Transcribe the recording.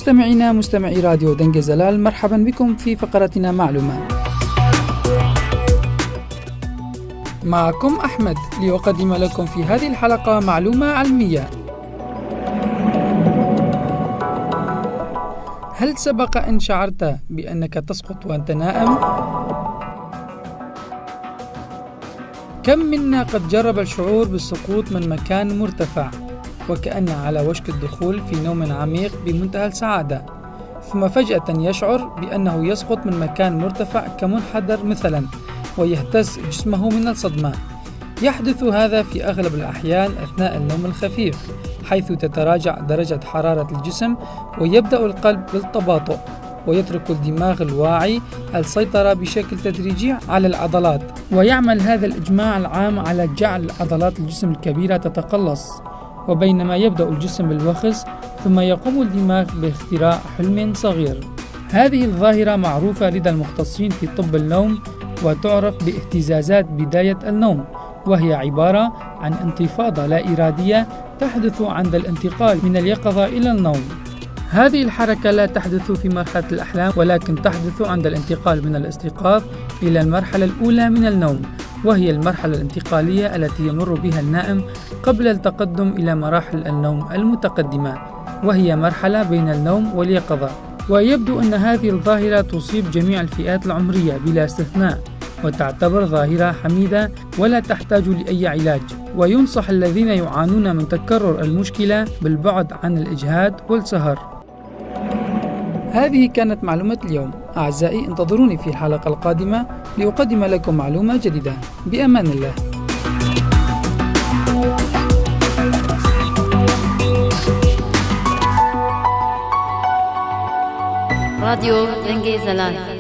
مستمعينا مستمعي راديو دنجة زلال، مرحبا بكم في فقرتنا معلومة. معكم أحمد لأقدم لكم في هذه الحلقة معلومة علمية. هل سبق أن شعرت بأنك تسقط وأنت نائم؟ كم منا قد جرب الشعور بالسقوط من مكان مرتفع وكأنه على وشك الدخول في نوم عميق بمنتهى السعادة، ثم فجأة يشعر بأنه يسقط من مكان مرتفع كمنحدر مثلا ويهتز جسمه من الصدمة. يحدث هذا في أغلب الأحيان أثناء النوم الخفيف، حيث تتراجع درجة حرارة الجسم ويبدأ القلب بالتباطؤ، ويترك الدماغ الواعي السيطرة بشكل تدريجي على العضلات، ويعمل هذا الإجماع العام على جعل عضلات الجسم الكبيرة تتقلص، وبينما يبدأ الجسم بالوخز ثم يقوم الدماغ باختراع حلم صغير. هذه الظاهرة معروفة لدى المختصين في طب النوم وتعرف باهتزازات بداية النوم، وهي عبارة عن انتفاضة لا إرادية تحدث عند الانتقال من اليقظة إلى النوم. هذه الحركة لا تحدث في مرحلة الأحلام، ولكن تحدث عند الانتقال من الاستيقاظ إلى المرحلة الأولى من النوم، وهي المرحلة الانتقالية التي يمر بها النائم قبل التقدم إلى مراحل النوم المتقدمة، وهي مرحلة بين النوم واليقظة. ويبدو أن هذه الظاهرة تصيب جميع الفئات العمرية بلا استثناء، وتعتبر ظاهرة حميدة ولا تحتاج لأي علاج، وينصح الذين يعانون من تكرر المشكلة بالبعد عن الإجهاد والسهر. هذه كانت معلومة اليوم. أعزائي، انتظروني في الحلقة القادمة لأقدم لكم معلومة جديدة. بأمان الله. راديو دنجة زلال.